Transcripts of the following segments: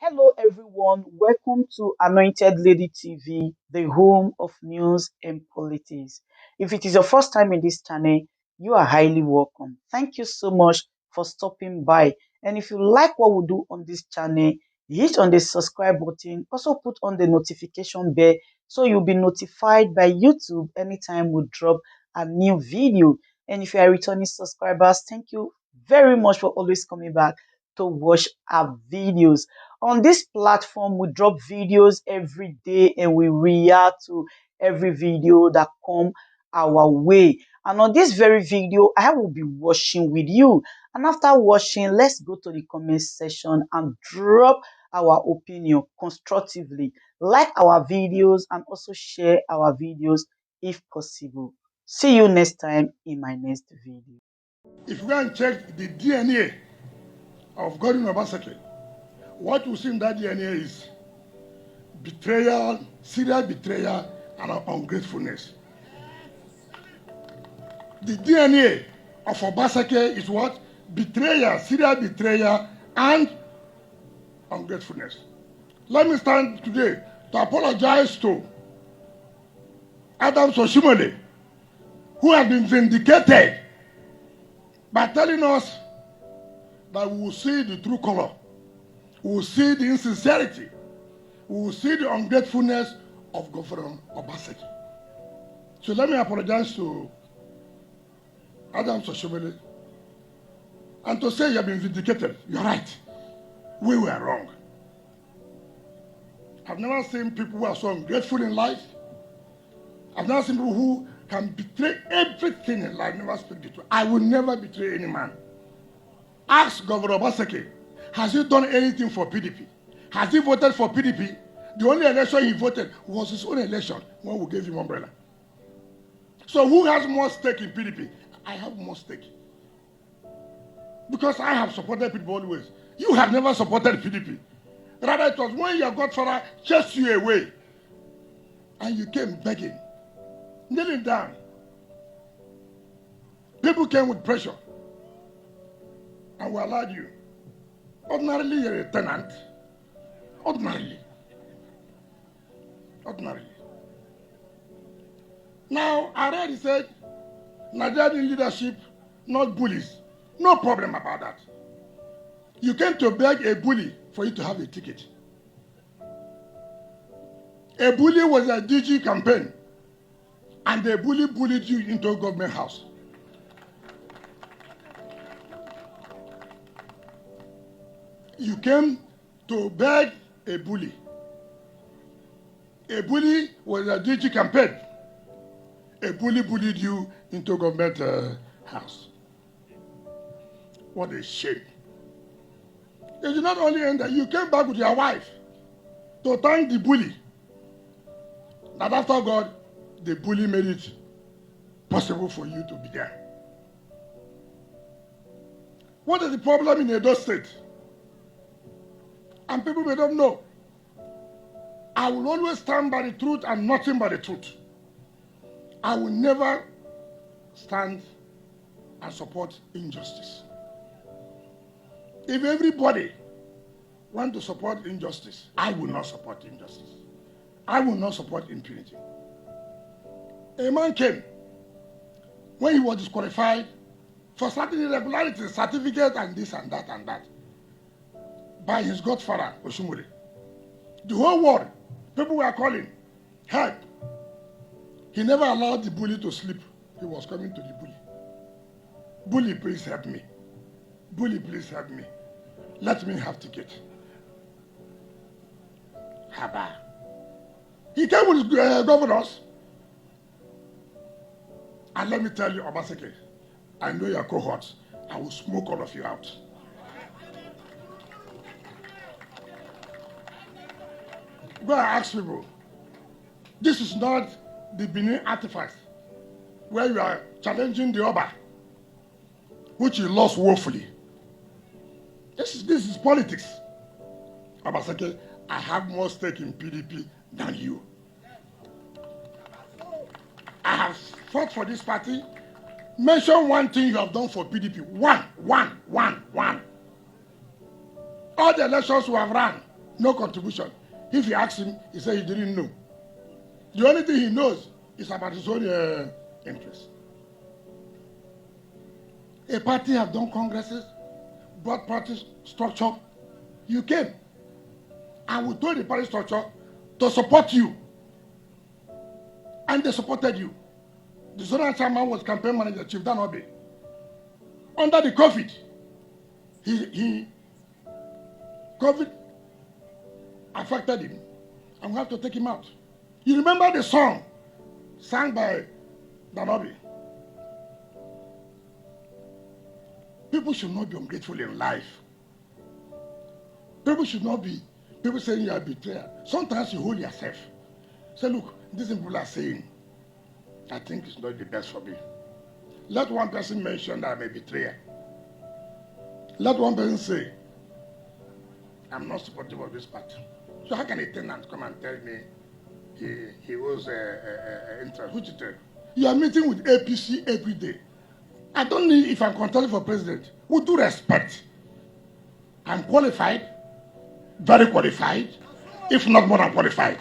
Hello, everyone. Welcome to Anointed Lady TV, the home of news and politics. If it is your first time in this channel, you are highly welcome. Thank you so much for stopping by. And if you like what we do on this channel, hit on the subscribe button. Also put on the notification bell so you'll be notified by YouTube anytime we drop a new video. And if you are returning subscribers, thank you very much for always coming back to watch our videos. On this platform, we drop videos every day and we react to every video that come our way. And on this very video, I will be watching with you. And after watching, let's go to the comment section and drop our opinion constructively. Like our videos and also share our videos if possible. See you next time in my next video. If you go and check the DNA of Gordon Obaseki, what you see in that DNA is betrayal, serial betrayal, and ungratefulness. The DNA of Obaseki is what? Betrayal, serial betrayal, and ungratefulness. Let me stand today to apologize to Adams Oshimole, who has been vindicated by telling us that we will see the true color. We will see the insincerity. We will see the ungratefulness of Governor Obaseki. So let me apologize to Adam Soshomele and to say you have been vindicated. You're right. We were wrong. I've never seen people who are so ungrateful in life. I've never seen people who can betray everything in life, never speak the truth. I will never betray any man. Ask Governor Obaseki, has he done anything for PDP? Has he voted for PDP? The only election he voted was his own election when we gave him umbrella. So who has more stake in PDP? I have more stake. Because I have supported PDP always. You have never supported PDP. Rather, it was when your godfather chased you away and you came begging, kneeling down. People came with pressure and we allowed you. Ordinarily, you're a tenant. Ordinarily. Now, I already said, Nigerian leadership, not bullies. No problem about that. You came to beg a bully for you to have a ticket. A bully was a DG campaign, and the bully bullied you into a government house. You came to beg a bully. A bully was a DG campaign. A bully bullied you into a government house. What a shame. It did not only end that, you came back with your wife to thank the bully. That after God, the bully made it possible for you to be there. What is the problem in Edo State? And people may not know. I will always stand by the truth and nothing but the truth. I will never stand and support injustice. If everybody wants to support injustice, I will not support injustice. I will not support impunity. A man came when he was disqualified for certain irregularities, certificate and this and that by his godfather, Oshimole. The whole world, people were calling, help. He never allowed the bully to sleep. He was coming to the bully. Bully, please help me. Bully, please help me. Let me have ticket. Haba. He came with governors. And let me tell you, Obaseki, I know your cohorts. I will smoke all of you out. Go and ask people. This is not the Benin artifact where you are challenging the Oba, which you lost woefully. This is politics. Obaseki, I have more stake in PDP than you. I have fought for this party. Mention one thing you have done for PDP. One. All the elections we have run, No contribution. If you ask him, he said he didn't know. The only thing he knows is about his own interest. A party have done congresses, brought party structure. You came. And we told the party structure to support you. And they supported you. The zonal chairman was campaign manager, Chief Dan Obi. Under the COVID, COVID affected him, and we have to take him out. You remember the song sang by Dan Obi? People should not be ungrateful in life. People should not be, people saying you are a betrayer. Sometimes you hold yourself. Say, look, these people are saying, I think it's not the best for me. Let one person mention that I'm a betrayer. Let one person say, I'm not supportive of this party. So how can a tenant come and tell me he was interest? Which is you are meeting with APC every day. I don't need, if I'm contesting for president, with due respect, I'm qualified, very qualified, if not more than qualified.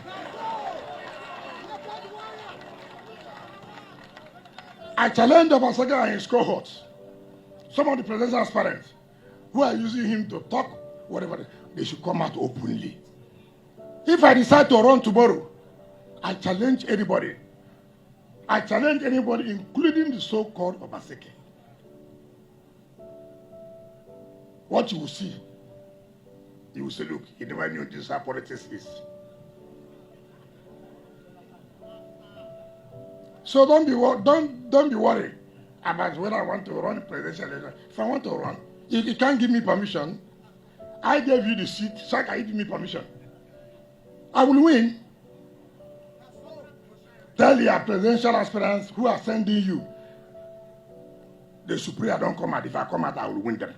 I challenge Obaseki and his cohorts, some of the presidential aspirants who are using him to talk, whatever, they should come out openly. If I decide to run tomorrow, I challenge anybody. I challenge anybody, including the so-called Obaseki. What you will see, you will say, look, he never knew this how politics is. So don't be worried about when I want to run a presidential election. If I want to run, you can't give me permission. I gave you the seat, so can you give me permission? I will win. Tell your presidential aspirants who are sending you, they should pray I don't come out. If I come out, I will win them.